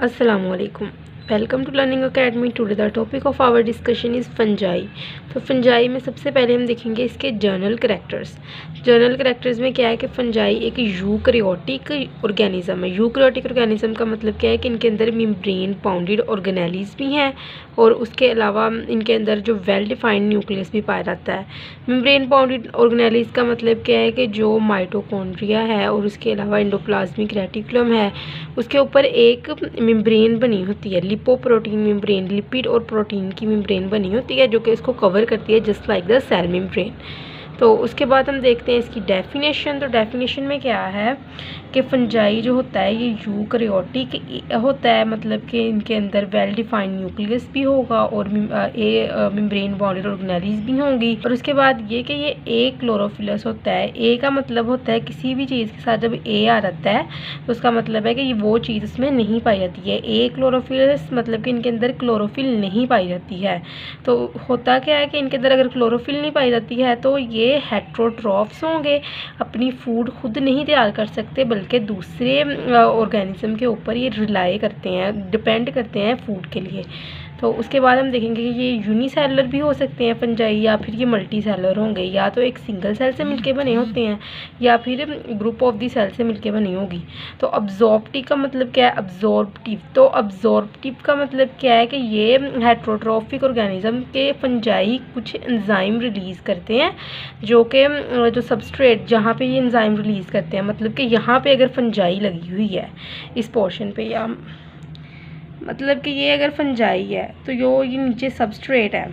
Assalamualaikum. Welcome to learning academy. Today the topic of our discussion is fungi. तो fungi में सबसे पहले हम देखेंगे इसके जर्नल करैक्टर्स। जर्नल करैक्टर्स में क्या है कि फंजाई एक यूकैरियोटिक ऑर्गेनिज्म है। यूकैरियोटिक ऑर्गेनिज्म का मतलब क्या है कि इनके अंदर मेम्ब्रेन बाउंडेड ऑर्गेनेलीज भी हैं और उसके अलावा इनके अंदर जो वेल डिफाइंड न्यूक्लियस भी पाया जाता है। मेम्ब्रेन बाउंडेड ऑर्गेनेलीज का मतलब क्या है कि जो माइटोकॉन्ड्रिया है और उसके अलावा एंडोप्लाज्मिक रेटिकुलम है उसके ऊपर एक मेम्ब्रेन बनी होती है, लिपोप्रोटीन मेम्ब्रेन, लिपिड और प्रोटीन की मेम्ब्रेन बनी होती है जो कि इसको कवर करती है just like the cell membrane. तो उसके बाद हम देखते हैं इसकी डेफिनेशन। तो डेफिनेशन में क्या है कि फंजाई जो होता है ये यूकैरियोटिक होता है, मतलब कि इनके अंदर वेल डिफाइंड न्यूक्लियस भी होगा और मेम्ब्रेन बाउंडेड ऑर्गेनेलीज भी होंगी। और उसके बाद ये कि ये ए क्लोरोफिलस होता है। ए का मतलब होता है किसी भी चीज़ के साथ जब ए आ जाता है तो उसका मतलब है कि ये वो चीज़ उसमें नहीं पाई जाती है। ए क्लोरोफिलस मतलब कि इनके अंदर क्लोरोफिल नहीं पाई जाती है। तो होता क्या है कि इनके अंदर अगर क्लोरोफिल नहीं पाई जाती है तो ये हेट्रोट्रॉफ्स होंगे, अपनी फूड खुद नहीं तैयार कर सकते बल्कि दूसरे ऑर्गेनिज्म के ऊपर ये रिलाई करते हैं, डिपेंड करते हैं फूड के लिए। तो उसके बाद हम देखेंगे कि ये यूनिसेलुलर भी हो सकते हैं फंजाई या फिर ये मल्टी सेलुलर होंगे, या तो एक सिंगल सेल से मिलके बने होते हैं या फिर ग्रुप ऑफ दी सेल से मिलके बनी होगी। तो अब्जॉर्प्टिव का मतलब क्या है? अब्जॉर्प्टिव, तो अब्जॉर्प्टिव का मतलब क्या है कि ये हेट्रोट्रॉफिक ऑर्गेनिज्म के फंजाई कुछ एंजाइम रिलीज़ करते हैं जो कि जो सबस्ट्रेट जहाँ पे ये एंजाइम रिलीज़ करते हैं, मतलब कि यहाँ पे अगर फंजाई लगी हुई है इस पोर्शन पे, या मतलब कि ये अगर फंजाई है तो ये नीचे सबस्ट्रेट है,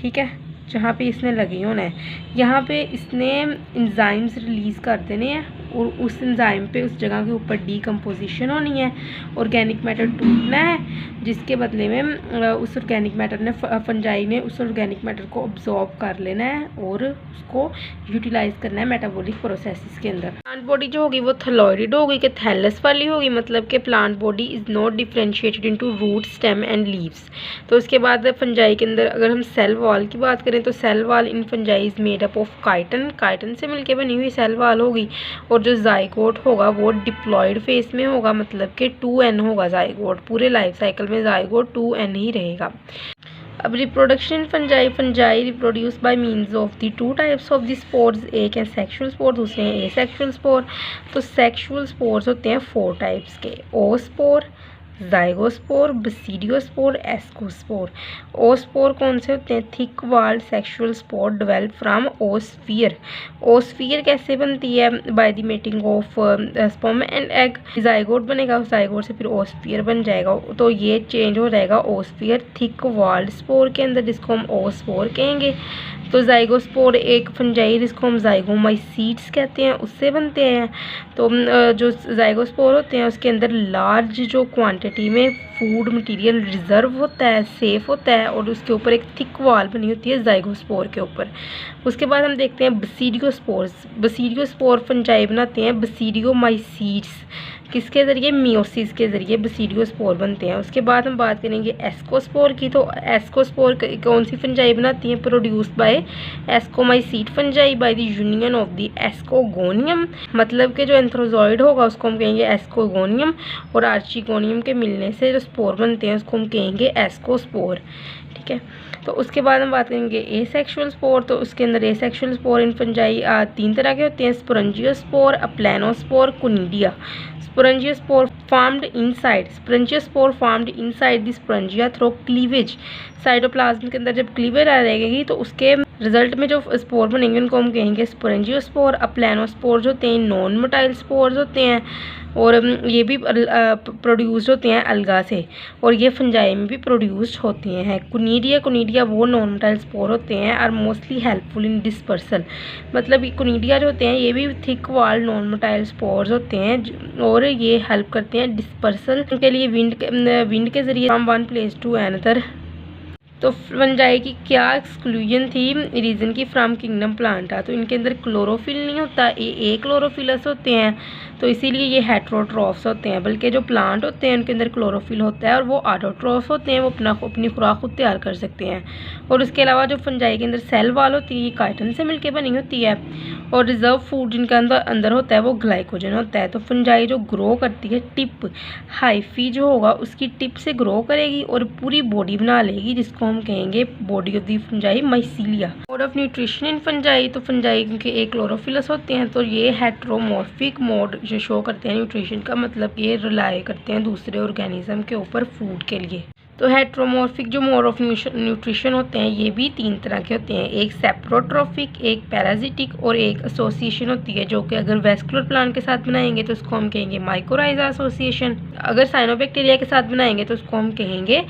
ठीक है, जहाँ पे इसने लगी होना है, यहाँ पे इसने एंजाइम्स रिलीज़ कर देने हैं और उस एंजाइम पे उस जगह के ऊपर डीकम्पोजिशन होनी है, ऑर्गेनिक मैटर टूटना है, जिसके बदले में उस ऑर्गेनिक मैटर ने फंजाई ने उस ऑर्गेनिक मैटर को अब्जॉर्ब कर लेना है और उसको यूटिलाइज करना है मेटाबॉलिक प्रोसेसेस के अंदर। प्लांट बॉडी जो होगी वो थैलॉइड होगी कि थैलस वाली होगी, मतलब कि plant body is not differentiated into root, stem and leaves. तो उसके बाद फंजाई के अंदर अगर हम सेल वॉल की बात करें तो cell wall in fungi is made up of chitin, chitin से मिलके बनी हुई सेल वॉल होगी। और जो जाइगोट होगा वो डिप्लॉयड फेस में होगा, मतलब कि 2n होगा जाइगोट, पूरे लाइफ साइकिल में जाइगोट 2n ही रहेगा। अब reproduction fungi, fungi reproduce by means of the two types of the spores, एक है सेक्सुअल स्पोर, दूसरे हैं एसेक्सुअल स्पोर। तो सेक्सुअल स्पोर्स होते हैं 4 टाइप्स के, ओस्पोर, जाइगोस्पोर, बसीडियोस्पोर, एस्कोस्पोर। ओस्पोर कौन से होते हैं? Thick walled sexual spore develop from oosphere. Oosphere कैसे बनती है? By the mating of sperm and egg. Zygote बनेगा, जाइगोट से फिर ओस्फियर बन जाएगा, तो ये चेंज हो जाएगा ओस्फियर थिक वाल्ड स्पोर के अंदर, जिसको हम ओस्पोर कहेंगे। तो जाइगोस्पोर एक फंजाई जिसको हम जाइगोमाइसीट्स कहते हैं उससे बनते हैं। तो जो जाइगोस्पोर होते हैं उसके अंदर लार्ज जो क्वांटिटी में फूड मटेरियल रिजर्व होता है, सेफ होता है, और उसके ऊपर एक थिक वॉल बनी होती है जाइगोस्पोर के ऊपर। उसके बाद हम देखते हैं बसीडियोस्पोर्स। बसीडियोस्पोर फंजाई बनाते हैं बसीडियोमाइसीट्स, किसके ज़रिए? मियोसिस के ज़रिए बसीडियोस्पोर बनते हैं। उसके बाद हम बात करेंगे एस्कोस्पोर की। तो एस्कोस्पोर कौन सी फंजाई बनाती हैं? Produced by ascomycete fungi by the union of the ascogonium, मतलब कि जो एंथ्रोजॉइड होगा उसको हम कहेंगे एस्कोगोनियम, और आर्चिगोनियम के मिलने से जो स्पोर बनते हैं उसको हम कहेंगे एस्कोस्पोर, ठीक है। तो उसके बाद हम बात करेंगे एसेक्सुअल स्पोर। तो उसके अंदर एसेक्सुअल स्पोर इन फंजाई 3 तरह के होते हैं, sporangiospore, aplanospore, conidia. Sporangiospore formed inside, sporangiospore formed inside the sporangia through cleavage। Cytoplasm के अंदर जब क्लीवेज आ जाएगी तो उसके रिजल्ट में जो स्पोर बनेंगे उनको हम कहेंगे स्पोरेंजियोस्पोर। अप्लानोस्पोर जो होते हैं नॉन मोटाइल स्पोर्स होते हैं और ये भी प्रोड्यूस्ड होते हैं अलगा से, और ये फंजाई में भी प्रोड्यूस्ड होते हैं। कोनिडिया, कोनिडिया वो नॉन मोटाइल स्पोर होते हैं, are mostly helpful in dispersal, मतलब कोनिडिया जो होते हैं ये भी thick wall non motile spores होते हैं और ये हेल्प करते हैं डिस्पर्सल के लिए विंड के ज़रिए from one place to another तो फंजाई की क्या एक्सक्लूजन थी रीज़न की फ्राम किंगडम प्लांटा, तो इनके अंदर क्लोरोफिल नहीं होता, ये क्लोरोफिलस होते हैं, तो इसीलिए ये हेट्रोट्रॉफ्स होते हैं। बल्कि जो प्लांट होते हैं उनके अंदर क्लोरोफिल होता है और वो ऑटोट्रॉफ होते हैं, वो अपनी खुराक खुद तैयार कर सकते हैं। और उसके अलावा जो फंजाई के अंदर सेल वाल होती है ये काइटिन से मिलकर बनी होती है, और रिजर्व फूड जिनका अंदर होता है वो ग्लाइकोजन होता है। तो फंजाई जो ग्रो करती है टिप हाइफी जो होगा उसकी टिप से ग्रो करेगी और पूरी बॉडी बना लेगी, जिसको हम कहेंगे body of the fungi mycelia. Mode of nutrition in fungi, तो फंजाई के एक क्लोरोफिलस होते हैं, तो ये हेट्रोमॉर्फिक मोड जो शो करते हैं न्यूट्रिशन का, मतलब ये रिलाई करते हैं दूसरे ऑर्गेनिज्म के ऊपर फूड के लिए। तो हेट्रोमॉर्फिक जो मोड ऑफ न्यूट्रिशन होते हैं ये भी 3 तरह के होते हैं, एक सेप्रोट्रोफिक, एक पैराजिटिक और एक एसोसिएशन होती है, जो कि अगर वेस्कुलर प्लांट के साथ बनाएंगे तो उसको हम कहेंगे माइकोराइजा एसोसिएशन, अगर साइनोबैक्टीरिया के साथ बनाएंगे तो उसको हम कहेंगे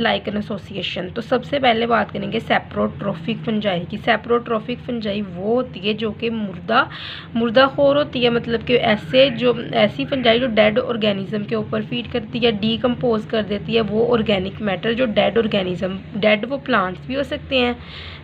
लाइकन एसोसिएशन। तो सबसे पहले बात करेंगे सेप्रोट्रोफिक फंजाई की। सेप्रोट्रोफिक फंजाई वो होती है जो कि मुर्दाखोर होती है, मतलब कि ऐसी फंजाई जो डेड ऑर्गेनिज्म के ऊपर फीड करती है, डीकम्पोज कर देती है वो ऑर्गेनिक मैटर जो डेड ऑर्गेनिज्म, डेड वो प्लांट्स भी हो सकते हैं,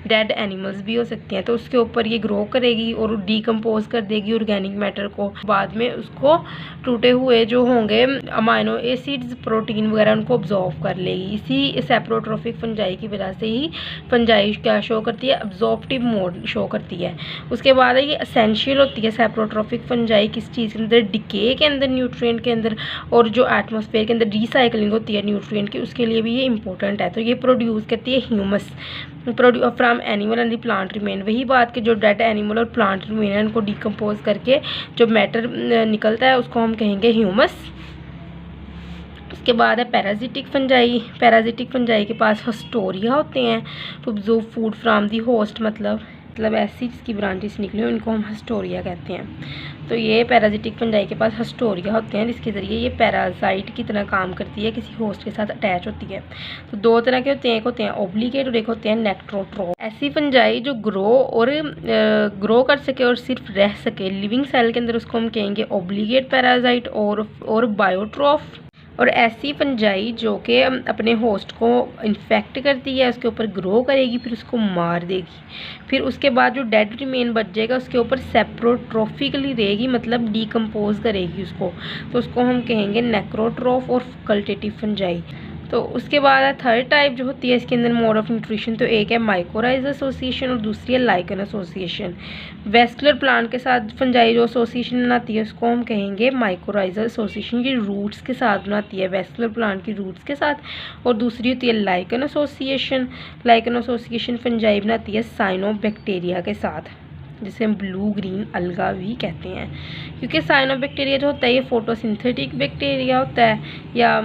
डेड एनिमल्स भी हो सकते हैं, तो उसके ऊपर ये ग्रो करेगी और डीकम्पोज कर देगी ऑर्गेनिक मैटर को। बाद में उसको टूटे हुए जो होंगे अमाइनो एसिड्स, प्रोटीन वगैरह उनको ऑब्जॉर्व कर लेगी। इसी सेप्रोट्रोफिक फंजाई की वजह से ही फंजाई क्या शो करती है, अब्जॉर्प्टिव मोड शो करती है। उसके बाद है ये असेंशियल होती है सेप्रोट्रोफिक फंजाई किस चीज़ के अंदर, डिके के अंदर, न्यूट्रिएंट के अंदर, और जो एटमॉस्फेयर के अंदर रिसाइकलिंग होती है न्यूट्रिएंट की उसके लिए भी ये इंपॉर्टेंट है। तो ये प्रोड्यूस करती है humus from animal and the plant remain. वही बात कि जो डेड एनिमल और प्लांट रिमेन है उनको डिकम्पोज करके जो मैटर निकलता है उसको हम कहेंगे ह्यूमस। उसके बाद है पैराजिटिक फंजाई। पैराजिटिक फंजाई के पास हस्टोरिया होते हैं to absorb food from the host, मतलब ऐसी जिसकी ब्रांचेस निकली हो इनको हम हस्टोरिया कहते हैं। तो ये पैराजिटिक फंजाई के पास हस्टोरिया होते हैं जिसके ज़रिए ये पैरासाइट की तरह काम करती है, किसी होस्ट के साथ अटैच होती है। तो 2 तरह के होते हैं, एक होते हैं ओब्लिगेट और एक होते हैं नेक्ट्रोट्रोफ। ऐसी फंजाई जो ग्रो कर सके और सिर्फ रह सके लिविंग सेल के अंदर उसको हम कहेंगे ओब्लिगेट पैरासाइट और बायोट्रोफ। और ऐसी फंजाई जो कि अपने होस्ट को इन्फेक्ट करती है, उसके ऊपर ग्रो करेगी, फिर उसको मार देगी, फिर उसके बाद जो डेड रिमेन बच जाएगा उसके ऊपर सेप्रोट्रोफिकली रहेगी, मतलब डीकम्पोज करेगी उसको, तो उसको हम कहेंगे नेक्रोट्रोफ और फैकल्टेटिव फंजाई। तो उसके बाद है थर्ड टाइप जो होती है इसके अंदर मोड ऑफ न्यूट्रिशन, तो एक है माइकोराइज एसोसिएशन और दूसरी है लाइकन एसोसिएशन। वेस्कुलर प्लांट के साथ फंजाई जो एसोसिएशन बनाती है उसको हम कहेंगे माइकोराइजल एसोसिएशन, ये रूट्स के साथ बनाती है, वेस्कुलर प्लांट की रूट्स के साथ। और दूसरी होती है lichen association. Lichen association fungi बनाती है साइनोबैक्टीरिया के साथ, जिसे हम ब्लू ग्रीन अलगा भी कहते हैं, क्योंकि साइनोबैक्टीरिया जो होता है ये फोटोसिंथेटिक बैक्टीरिया होता है या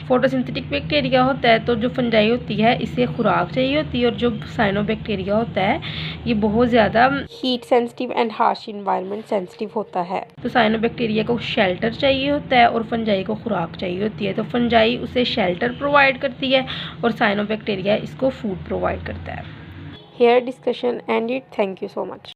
फोटोसिंथेटिक बैक्टीरिया होता है। तो जो फंजाई होती है इसे खुराक चाहिए होती है, और जो साइनोबैक्टीरिया होता है ये बहुत ज़्यादा heat sensitive and harsh environment sensitive होता है। तो साइनोबैक्टीरिया को शेल्टर चाहिए होता है और फंजाई को खुराक चाहिए होती है। तो फंजाई उसे शेल्टर प्रोवाइड करती है और साइनोबैक्टीरिया इसको फूड प्रोवाइड करता है। Here discussion end it, thank you so much.